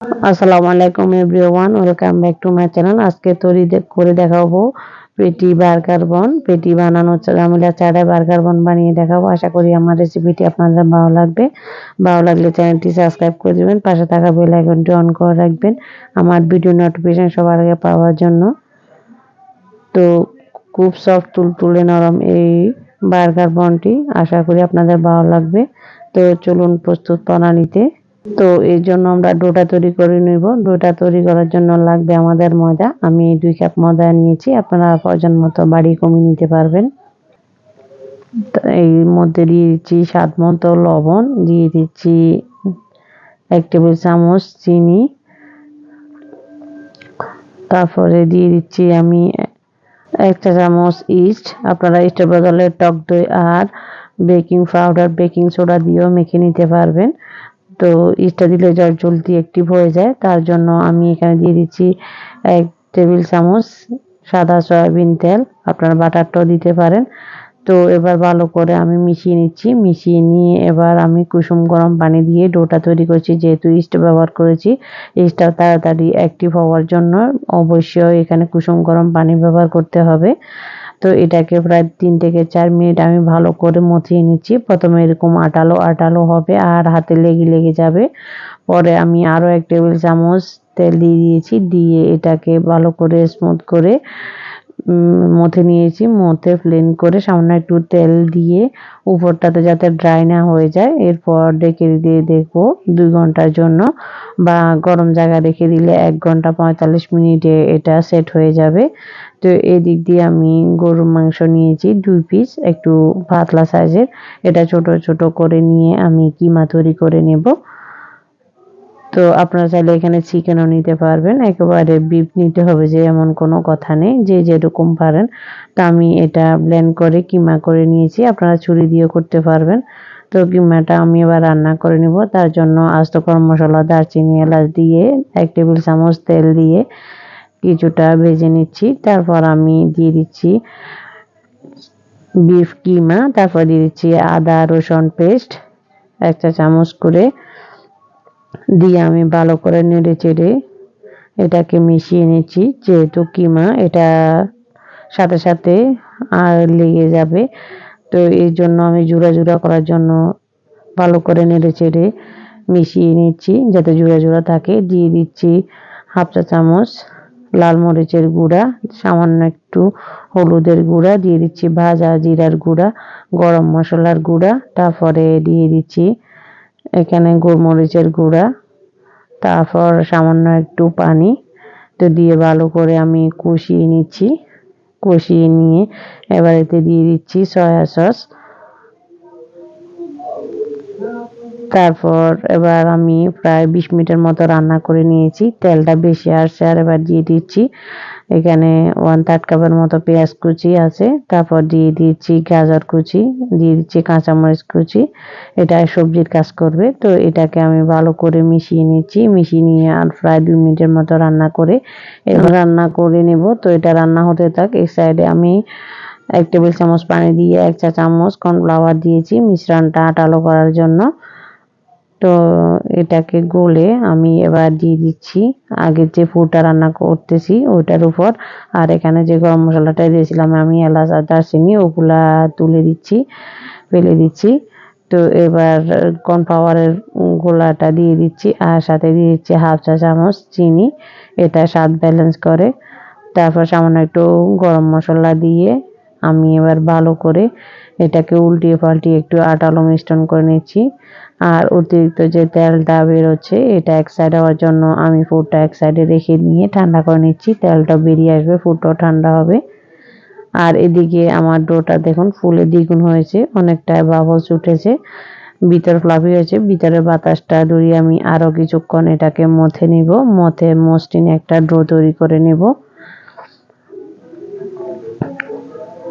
আসসালামু আলাইকুম everyone, welcome back to my channel. আজকে তৈরি করে দেখাবো পেটি বার্গার বন। পেটি বানানো ঝামেলা ছাড়াই বার্গার বন বানিয়ে দেখাবো। আশা করি আমার রেসিপিটি আপনাদের ভালো লাগবে। ভালো লাগলে চ্যানেলটি সাবস্ক্রাইব করে দেবেন, পাশে থাকা বেল আইকনটি অন করে রাখবেন আমার ভিডিও নোটিফিকেশন সবার আগে পাওয়ার জন্য। তো খুব সফট তুলতুলে নরম এই বার্গার বনটি, আশা করি আপনাদের ভালো লাগবে। তো চলুন প্রস্তুত প্রণালীতে। তো এর জন্য আমরা ডোটা তৈরি করে নেব। ডোটা তৈরি করার জন্য লাগবে আমাদের ময়দা। আমি 2 কাপ ময়দা নিয়েছি, আপনারা প্রয়োজন মতো বাড়িয়ে কমিয়ে নিতে পারবেন। এর মধ্যে দিয়ে দিচ্ছি স্বাদ মতো লবণ, দিয়ে দিচ্ছি 1 টেবিল চামচ চিনি, তারপরে দিয়ে দিচ্ছি আমি 1 চা চামচ ইস্ট। আপনারা ইস্টের বদলে টক দই আর বেকিং পাউডার, বেকিং সোডা দিয়েও মেখে নিতে পারবেন। তো ইস্টটা দিলে জলদি অ্যাক্টিভ হয়ে যায়, তার জন্য আমি এখানে দিয়ে দিচ্ছি 1 টেবিল চামচ সাদা সয়াবিন তেল। আপনারা বাটারটাও দিতে পারেন। তো এবার ভালো করে আমি মিশিয়ে নিচ্ছি। মিশিয়ে নিয়ে এবার আমি কুসুম গরম পানি দিয়ে ডোটা তৈরি করছি। যেহেতু ইস্ট ব্যবহার করেছি, ইস্টটা তাড়াতাড়ি অ্যাক্টিভ হওয়ার জন্য অবশ্যই এখানে কুসুম গরম পানি ব্যবহার করতে হবে। তো এটাকে প্রায় 3 থেকে 4 মিনিট আমি ভালো করে মথিয়ে নিচ্ছি। প্রথমে এরকম আঠালো আঠালো হবে আর হাতে লেগে যাবে। পরে আমি আরও 1 টেবিল চামচ তেল দিয়ে দিয়েছি। দিয়ে এটাকে ভালো করে স্মুথ করে মথে নিয়েছি। মথে প্লেন করে সামান্য একটু তেল দিয়ে উপরটাতে যাতে ড্রাই না হয়ে যায়। এরপর ঢেকে দিয়ে দেখবো 2 ঘন্টার জন্য, বা গরম জায়গায় রেখে দিলে 1 ঘন্টা 45 মিনিটে এটা সেট হয়ে যাবে। তো এদিক দিয়ে আমি গরুর মাংস নিয়েছি 2 পিস, একটু পাতলা সাইজের। এটা ছোট ছোট করে নিয়ে আমি কিমা তৈরি করে নেব। তো আপনারা চাইলে এখানে চিকেনও নিতে পারবেন, একেবারে বিফ নিতে হবে যে এমন কোনো কথা নেই, যে যেরকম পারেন। তো আমি এটা ব্লেন্ড করে কিমা করে নিয়েছি, আপনারা ছুরি দিয়েও করতে পারবেন। তো কিমাটা আমি এবার রান্না করে নিব। তার জন্য আস্ত গরম মশলা, দারচিনি, এলাচ দিয়ে 1 টেবিল চামচ তেল দিয়ে কিছুটা ভেজে নিচ্ছি। তারপর আমি দিয়ে দিচ্ছি বিফ কিমা, তারপর দিয়ে দিচ্ছি আদা রসুন পেস্ট 1 চা চামচ করে দিয়ে আমি ভালো করে নেড়ে চেড়ে এটাকে মিশিয়ে নিচ্ছি। যেহেতু কিমা, এটা সাথে সাথে আর লেগে যাবে, তো এই জন্য আমি জোড়া করার জন্য ভালো করে নেড়ে চেড়ে মিশিয়ে নিচ্ছি যাতে জোড়া থাকে। দিয়ে দিচ্ছি 1/2 চা চামচ লাল মরিচের গুঁড়া, সামান্য একটু হলুদের গুঁড়া, দিয়ে দিচ্ছি ভাজা জিরার গুঁড়া, গরম মশলার গুঁড়া, তারপরে দিয়ে দিচ্ছি এখানে গোলমরিচের গুঁড়া, তারপর সামান্য একটু পানি। তো দিয়ে ভালো করে আমি কষিয়ে নিচ্ছি। কষিয়ে নিয়ে এবার এতে দিয়ে দিচ্ছি সয়া সস। তারপর এবার আমি প্রায় 20 মিনিটের মতো রান্না করে নিয়েছি। তেলটা বেশি আসছে। আর এবার দিয়ে দিচ্ছি এখানে 1/3 কাপের মতো পেঁয়াজ কুচি আছে। তারপর দিয়ে দিচ্ছি গাজর কুচি, দিয়ে দিচ্ছি কাঁচামরিচ কুচি। এটা সবজির কাজ করবে। তো এটাকে আমি ভালো করে মিশিয়ে নিচ্ছি। মিশিয়ে নিয়ে আর প্রায় 2 মিনিটের মতো রান্না করে এবার রান্না করে নেব। তো এটা রান্না হতে থাক। এই সাইডে আমি 1 টেবিল চামচ পানি দিয়ে 1 চা চামচ কর্নফ্লাওয়ার দিয়েছি মিশ্রণটা আঠালো করার জন্য। তো এটাকে গলে আমি এবার দিয়ে দিচ্ছি আগের যে পুরটা রান্না করতেছি ওইটার উপর। আর এখানে যে গরম মশলাটা দিয়েছিলাম আমি, এলাচ আর দারচিনি, ওগুলা তুলে দিচ্ছি, ফেলে দিচ্ছি। তো এবার কর্নফ্লাওয়ারের গোলাটা দিয়ে দিচ্ছি আর সাথে দিয়ে দিচ্ছি 1/2 চা চামচ চিনি, এটা স্বাদ ব্যালেন্স করে। তারপর সামান্য একটু গরম মশলা দিয়ে আমি এবার ভালো করে এটাকে উল্টিয়ে পাল্টিয়ে একটু আটালো মিশ্রণ করে নিচ্ছি। আর অতিরিক্ত যে তেলটা বেরোচ্ছে এটা এক সাইড হওয়ার জন্য আমি ফুডটা এক সাইডে রেখে নিয়ে ঠান্ডা করে নিচ্ছি। তেলটা বেরিয়ে আসবে, ফুডটাও ঠান্ডা হবে। আর এদিকে আমার ডোটা দেখুন ফুলে দ্বিগুণ হয়েছে, অনেকটা বাবলস উঠেছে, ভিতর ফ্লাফি হয়েছে। ভিতরের বাতাসটা ডুরিয়ে আমি আরও কিছুক্ষণ এটাকে মথে নিব। মথে মসৃণ একটা ডো তৈরি করে নেব।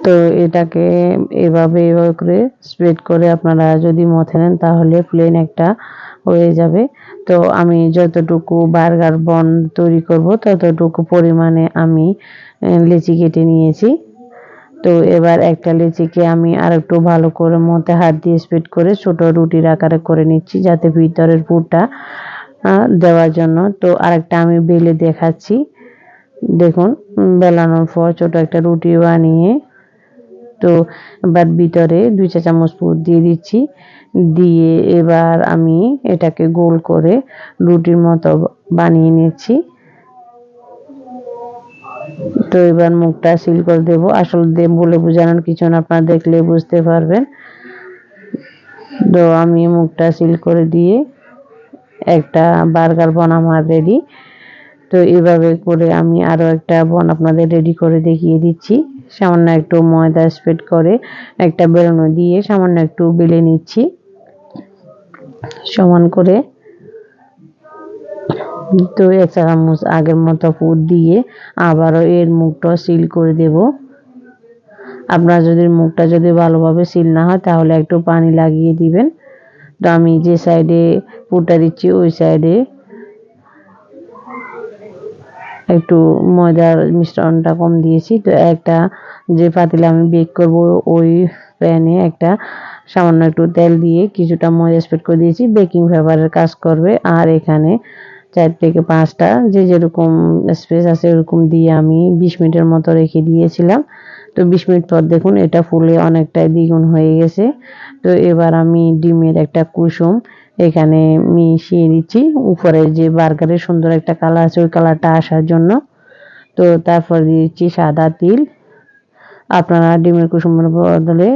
তো এটাকে এভাবে করে স্প্রেড করে আপনারা যদি মথে নেন তাহলে প্লেন একটা হয়ে যাবে। তো আমি যতটুকু বার্গার বন তৈরি করব ততটুকু পরিমাণে আমি লেচি কেটে নিয়েছি। তো এবার একটা লেচিকে আমি আরেকটু ভালো করে মথে হাত দিয়ে স্প্রেড করে ছোট রুটির আকারে করে নিচ্ছি, যাতে ভিতরের পুরটা দেওয়ার জন্য। তো আরেকটা আমি বেলে দেখাচ্ছি। দেখুন বেলানোর পর ছোট একটা রুটি বানিয়ে তো এবার ভিতরে 2 চা চামচ পুর দিয়ে দিচ্ছি। দিয়ে এবার আমি এটাকে গোল করে রুটির মতো বানিয়ে নিচ্ছি। তো এবার মুখটা সিল করে দেব। আসলে বলে বোঝানোর কিছু না, আপনারা দেখলে বুঝতে পারবেন। তো আমি মুখটা সিল করে দিয়ে একটা বার্গার বান আমার রেডি। তো এভাবে করে আমি আরো একটা বান আপনাদের রেডি করে দেখিয়ে দিচ্ছি। সামান্য একটু ময়দা স্প্রেড করে একটা বেলুন দিয়ে সামান্য একটু বেলে নিচ্ছি সমান করে। তো 1 চা চামচ আগের মতো পুর দিয়ে আবারও এর মুখটা সিল করে দেব। আপনার যদি মুখটা ভালোভাবে সিল না হয় তাহলে একটু পানি লাগিয়ে দিবেন। তো আমি যে সাইডে পুরটা দিচ্ছি ওই সাইডে একটু ময়দার মিশ্রণটা কম দিয়েছি। তো একটা যে পাতিলে আমি বেক করব ওই প্যানে একটা সামান্য একটু তেল দিয়ে কিছুটা ময়দা স্প্রেড করে দিয়েছি। বেকিং পেপারের কাজ করবে। আর এখানে 4 থেকে 5টা যে যেরকম স্পেস আছে ওরকম দিয়ে আমি 20 মিনিটের মতো রেখে দিয়েছিলাম। তো 20 মিনিট পর দেখুন এটা ফুলে অনেকটাই দ্বিগুণ হয়ে গেছে। তো এবার আমি ডিমের একটা কুসুম এখানে মিশিয়ে দিচ্ছি উপরে যে বার্গারের সুন্দর একটা কালার আছে ওই কালারটা আসার জন্য। তো তারপর দিচ্ছি সাদা তিল। আপনারা ডিমের কুসুমের বদলে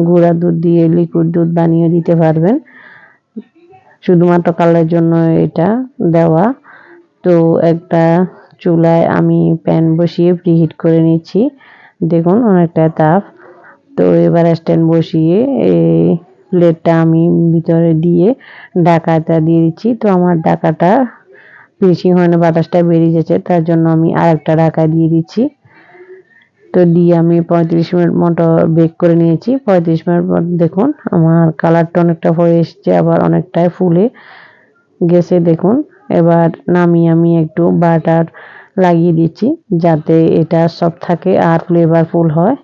গুঁড়া দুধ দিয়ে লিকুইড দুধ বানিয়ে দিতে পারবেন। শুধুমাত্র কালারের জন্য এটা দেওয়া। তো একটা চুলায় আমি প্যান বসিয়ে প্রিহিট করে নিচ্ছি। দেখুন অনেকটা তাপ। তো এবার স্ট্যান্ড বসিয়ে এই প্লেটটা আমি ভিতরে দিয়ে ঢাকাটা দিয়ে দিচ্ছি। তো আমার ঢাকাটা ফিনিশিং হয় না, বাতাসটা বেরিয়ে যাচ্ছে, তার জন্য আমি আরেকটা ঢাকা দিয়ে দিচ্ছি। তো দিয়ে আমি 35 মিনিট মতো বেক করে নিয়েছি। 35 মিনিট পর দেখুন আমার কালারটা অনেকটা হয়ে এসছে, আবার অনেকটাই ফুলে গেছে দেখুন। এবার নামিয়ে আমি একটু বাটার লাগিয়ে দিচ্ছি যাতে এটা সফট থাকে আর ফ্লেভারফুল হয়।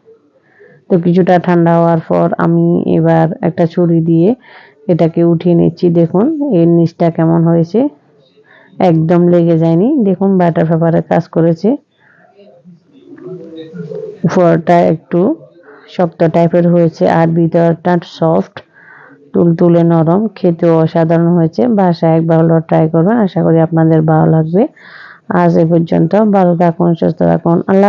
তো কিছুটা ঠান্ডা হওয়ার পর আমি এবার একটা ছুরি দিয়ে এটাকে উঠিয়ে নিচ্ছি। দেখুন এর নিচটা কেমন হয়েছে, একদম লেগে যায়নি। দেখুন বাটার পেপারে কাজ করেছে। উপরটা একটু শক্ত টাইপের হয়েছে আর ভিতরটা সফট তুলতুলে নরম, খেতেও অসাধারণ হয়েছে। বাসায় একবার হলেও ট্রাই করবেন, আশা করি আপনাদের ভালো লাগবে। আজ এ পর্যন্ত, ভালো থাকুন, সুস্থ থাকুন, আল্লাহ।